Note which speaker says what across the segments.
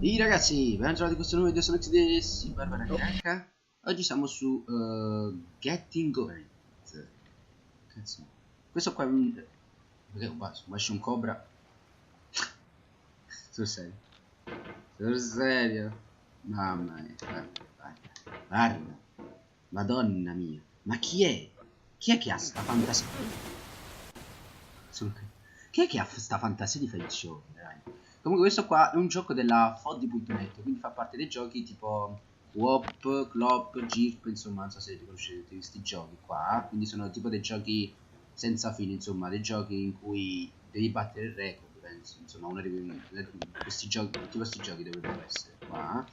Speaker 1: Ehi ragazzi, bentornati in questo nuovo video, sono X Barbara Bianca. Oggi siamo su Getting Over It. Cazzo. Questo qua è un... Perché qua esce un cobra? Sul serio? Sul serio? Mamma mia, guarda. Madonna mia. Ma chi è? Chi è che ha sta fantasia? Chi è che ha sta fantasia di fare il show? Comunque questo qua è un gioco della Foddy.net, quindi fa parte dei giochi tipo WOP, Clop, GIRP, insomma non so se conoscete questi giochi qua. Quindi sono tipo dei giochi senza fine, insomma dei giochi in cui devi battere il record, penso. Insomma uno di questi giochi, tipo questi giochi dovrebbero essere qua.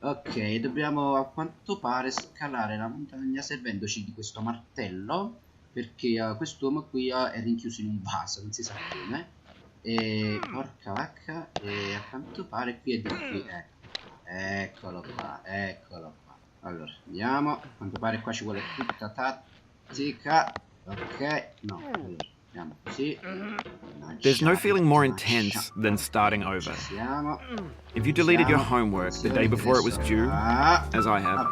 Speaker 1: Ok, dobbiamo a quanto pare scalare la montagna servendoci di questo martello, perché quest'uomo qui è rinchiuso in un vaso, non si sa come. E porca vacca, e a quanto pare qui è di qui, eccolo qua. Allora andiamo, a quanto pare qua ci vuole tutta tattica. Ok, no, allora andiamo così.
Speaker 2: There's no feeling more intense than starting over. If you deleted your homework the day before it was due, as I have,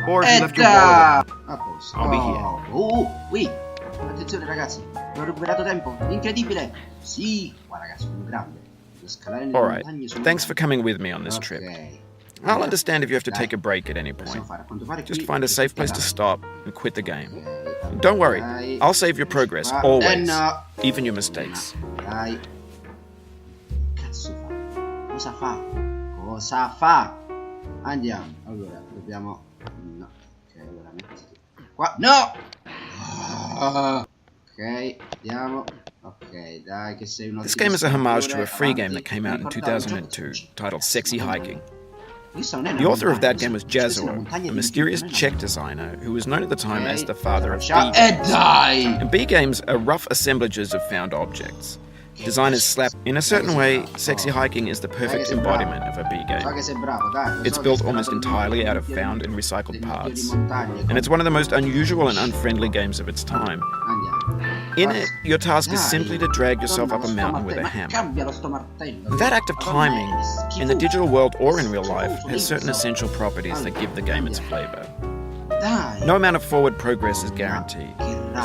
Speaker 2: or if you left your wallet, I'll be here.
Speaker 1: Attenzione ragazzi, ho recuperato tempo, incredibile! Sì, qua ragazzi, sono grande.
Speaker 2: Alright, thanks for coming with me on this trip. I'll understand if you have to take a break at any point. Just find a safe place to stop and quit the game. Don't worry, I'll save your progress, always, even your mistakes.
Speaker 1: Dai. Cazzo fa? Cosa fa? Andiamo, allora, dobbiamo... No, ok, allora mettiti qua. No! Ok, andiamo. Ok, dai, che sei un
Speaker 2: This game is a homage to a free game that came out in 2002, titled Sexy Hiking. The author of that game was Jazzuo, a mysterious Czech designer who was known at the time as the father of B games. And B games are rough assemblages of found objects. Designers slap, in a certain way, Sexy Hiking is the perfect embodiment of a B game. It's built almost entirely out of found and recycled parts, and it's one of the most unusual and unfriendly games of its time. In it, your task is simply to drag yourself up a mountain with a hammer. That act of climbing, in the digital world or in real life, has certain essential properties that give the game its flavor. No amount of forward progress is guaranteed.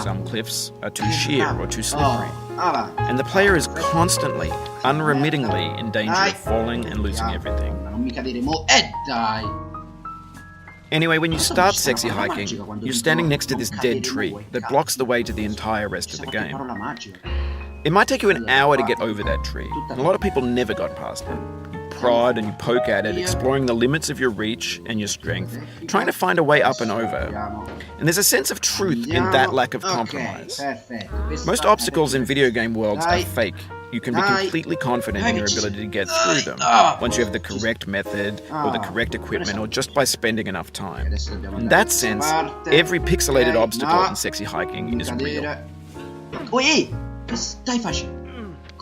Speaker 2: Some cliffs are too sheer or too slippery, and the player is constantly, unremittingly in danger of falling and losing everything. Anyway, when you start Sexy Hiking, you're standing next to this dead tree that blocks the way to the entire rest of the game. It might take you an hour to get over that tree, and a lot of people never got past it. You prod and you poke at it, exploring the limits of your reach and your strength, trying to find a way up and over. And there's a sense of truth in that lack of compromise. Most obstacles in video game worlds are fake. You can be completely confident in your ability to get through them once you have the correct method or the correct equipment or just by spending enough time. In that sense, every pixelated obstacle in Sexy Hiking is real.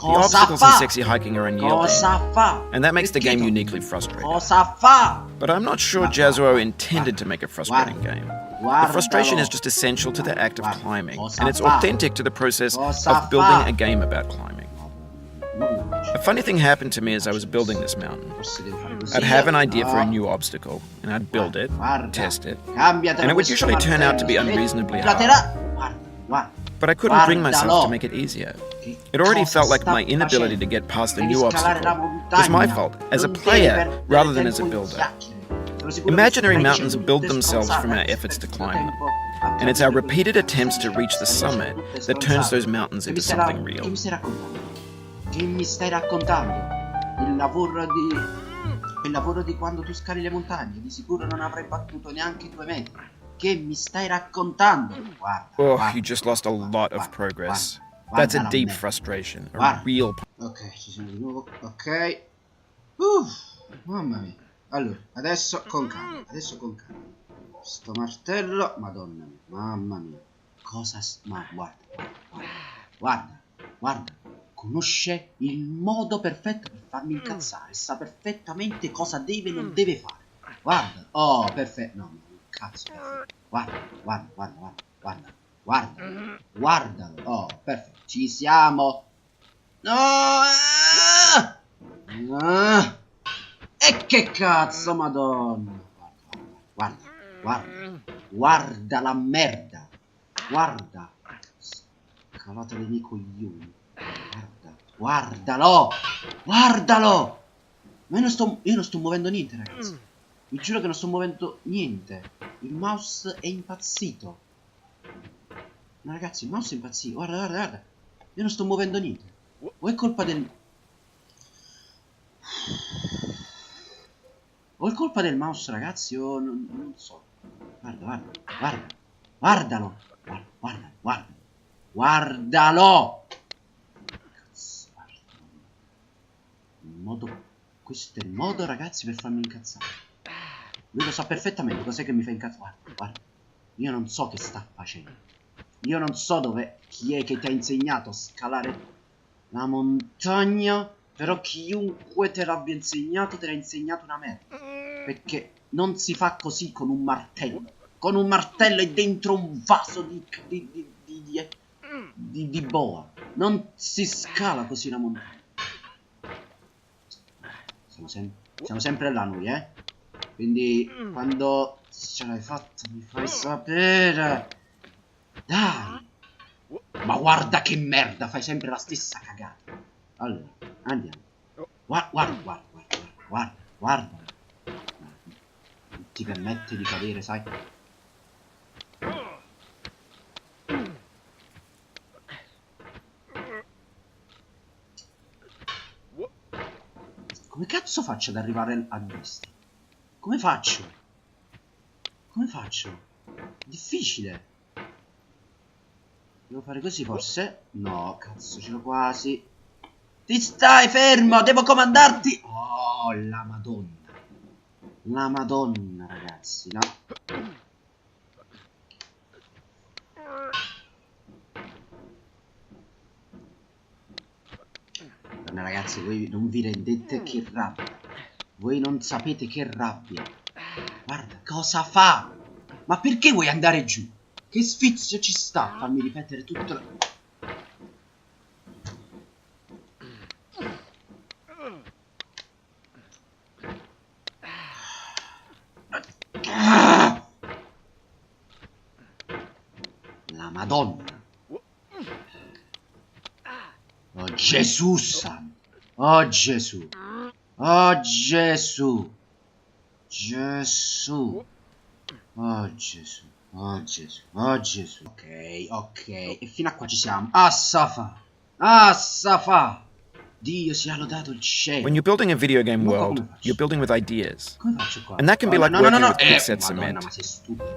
Speaker 2: The obstacles in Sexy Hiking are unyielding, and that makes the game uniquely frustrating. But I'm not sure Jazzuo intended to make a frustrating game. The frustration is just essential to the act of climbing, and it's authentic to the process of building a game about climbing. A funny thing happened to me as I was building this mountain. I'd have an idea for a new obstacle, and I'd build it, test it, and it would usually turn out to be unreasonably hard. But I couldn't bring myself to make it easier. It already felt like my inability to get past a new obstacle was my fault, as a player rather than as a builder. Imaginary mountains build themselves from our efforts to climb them, and it's our repeated attempts to reach the summit that turns those mountains into something real.
Speaker 1: Che mi stai raccontando? Il lavoro di quando tu scali le montagne, di sicuro non avrai battuto neanche 2 metri. Che mi stai raccontando? Guarda.
Speaker 2: You just lost a lot of progress. That's a deep frustration, a real...
Speaker 1: Ok, ci sono di nuovo, ok. Mamma mia. Allora, adesso con calma. Sto martello, madonna mia, mamma mia. Ma guarda. Conosce il modo perfetto per farmi incazzare, sa perfettamente cosa deve e non deve fare. Guarda, oh, perfetto, no, cazzo, perfetto. Guardalo, oh, perfetto, ci siamo. No! che cazzo, madonna. Guarda la merda. Guarda. Scalata dei miei coglioni. Guardalo. Ma io non sto muovendo niente, ragazzi. Vi giuro che non sto muovendo niente. Il mouse è impazzito. No, ragazzi, il mouse è impazzito. Guarda. Io non sto muovendo niente. O è colpa del... O è colpa del mouse, ragazzi, o non so. Guardalo. Guardalo. Cazzo, questo è il modo, ragazzi, per farmi incazzare. Lui lo sa perfettamente cos'è che mi fa incazzare. Guarda. Io non so che sta facendo. Io non so chi è che ti ha insegnato a scalare la montagna. Però chiunque te l'abbia insegnato, te l'ha insegnato una merda. Perché non si fa così con un martello. Con un martello e dentro un vaso di boa. Non si scala così la montagna. Siamo sempre là noi, eh. Quindi quando ce l'hai fatta mi fai sapere. Dai. Ma guarda che merda, fai sempre la stessa cagata. Allora, andiamo. Guarda. Non ti permette di cadere, sai? Come cazzo faccio ad arrivare a destra? Come faccio? Difficile. Devo fare così forse? No, cazzo, ce l'ho quasi. Ti stai fermo, devo comandarti. Oh, la madonna. La madonna, ragazzi, no. Madonna, ragazzi, voi non vi rendete che rabbia. Voi non sapete che rabbia. Guarda, cosa fa? Ma perché vuoi andare giù? Che sfizio ci sta a farmi ripetere tutto la... La madonna. Oh Gesù santo. Oh Gesù. Oh Gesù. Gesù. Oh Gesù. Oh Gesù. Oh Gesù. Ok. E fino a qua ci siamo. Assafa. Dio sia lodato il cielo.
Speaker 2: When you're building a video game world, you're building with ideas. And that can be like working with quickset cement.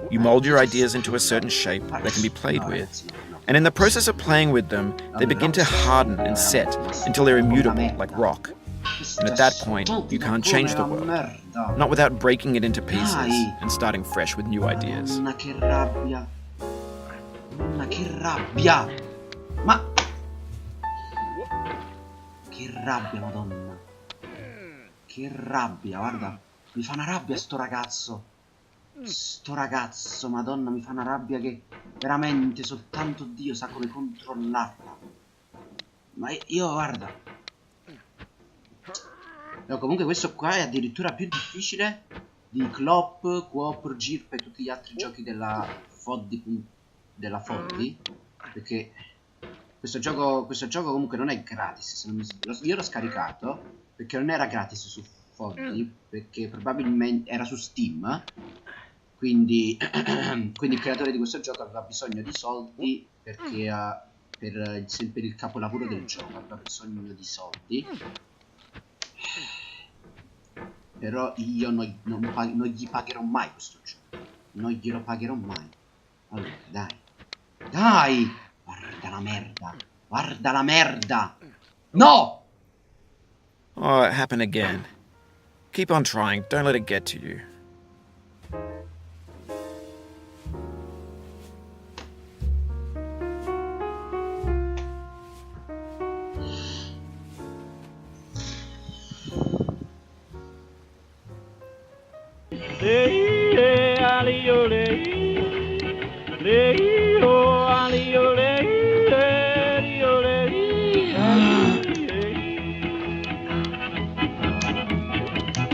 Speaker 2: You mold your ideas into a certain shape that can be played with. And in the process of playing with them, they begin to harden and set until they're immutable, like rock. And at that point, you can't change the world. Not without breaking it into pieces and starting fresh with new ideas.
Speaker 1: Che rabbia. Ma... Che rabbia, madonna. Che rabbia, guarda. Mi fa una rabbia sto ragazzo. Madonna, mi fa una rabbia che veramente soltanto Dio sa come controllarla. Ma io, guarda. No, comunque questo qua è addirittura più difficile di Clop, Coop, Girp e tutti gli altri giochi della Foddy. Perché questo gioco comunque non è gratis. Se non io l'ho scaricato perché non era gratis su Foddy, perché probabilmente era su Steam. Quindi il creatore di questo gioco aveva bisogno di soldi perché per il capolavoro del gioco aveva bisogno di soldi. Però io non gli pagherò mai questo gioco. Non glielo pagherò mai. Allora, dai. Guarda la merda. No!
Speaker 2: Oh, it happened again. Keep on trying. Don't let it get to you.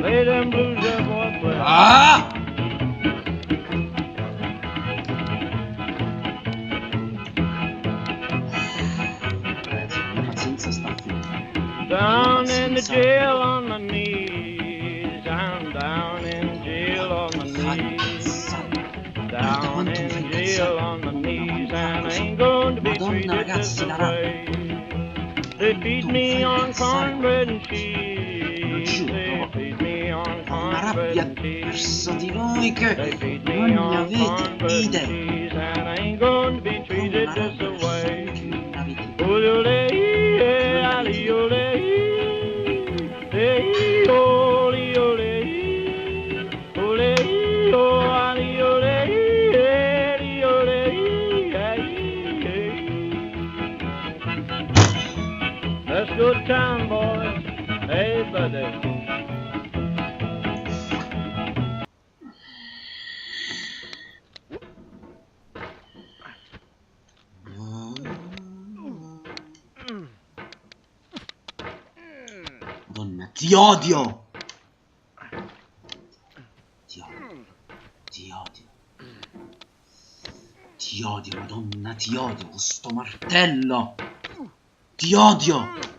Speaker 3: Play them blues up, boy, play.
Speaker 1: Ah!
Speaker 3: Down in the jail on my knees, I'm down in jail on my knees, down in jail on my knees, and I ain't going to be treated this way. They feed me on cornbread and cheese, they feed me on cornbread and cheese, they feed me on cornbread and cheese, and I ain't going to be treated this way. Let's go to town, boys. Hey, buddy.
Speaker 1: Madonna, ti odio! Ti odio. Ti odio. Ti odio, madonna, ti odio con sto martello! Ti odio!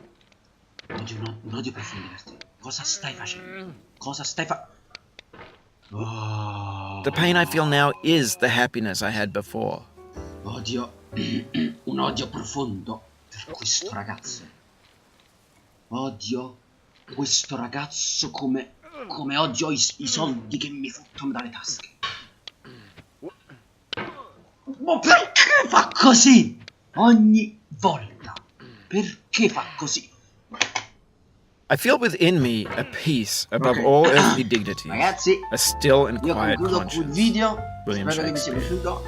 Speaker 1: Un odio profondo per te. Cosa stai facendo? Cosa stai
Speaker 2: The pain I feel now is the happiness I had before.
Speaker 1: Odio. Un odio profondo per questo ragazzo. Odio questo ragazzo come odio i soldi che mi fottono dalle tasche. Ma perché fa così? Ogni volta. Perché fa così?
Speaker 2: I feel within me a peace above all earthly dignities,
Speaker 1: Ragazzi,
Speaker 2: a still and
Speaker 1: io
Speaker 2: quiet
Speaker 1: concludo qui il
Speaker 2: conscience.
Speaker 1: video.
Speaker 2: William
Speaker 1: Spero che vi sia
Speaker 2: Shakespeare.
Speaker 1: piaciuto.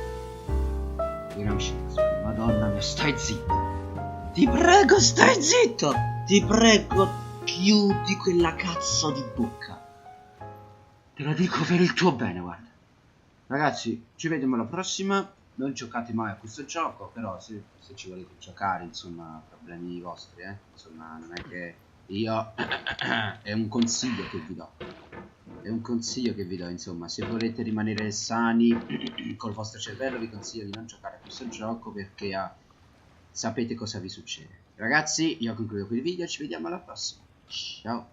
Speaker 1: William Shakespeare. Madonna mia, stai zitto. Ti prego, stai zitto. Ti prego, chiudi quella cazzo di bocca. Te lo dico per il tuo bene, guarda. Ragazzi, ci vediamo alla prossima. Non giocate mai a questo gioco, però se ci volete giocare, insomma, problemi vostri, insomma, non è che io è un consiglio che vi do. È un consiglio che vi do, insomma, se volete rimanere sani col vostro cervello vi consiglio di non giocare a questo gioco perché sapete cosa vi succede. Ragazzi, io concludo qui il video, ci vediamo alla prossima. Ciao.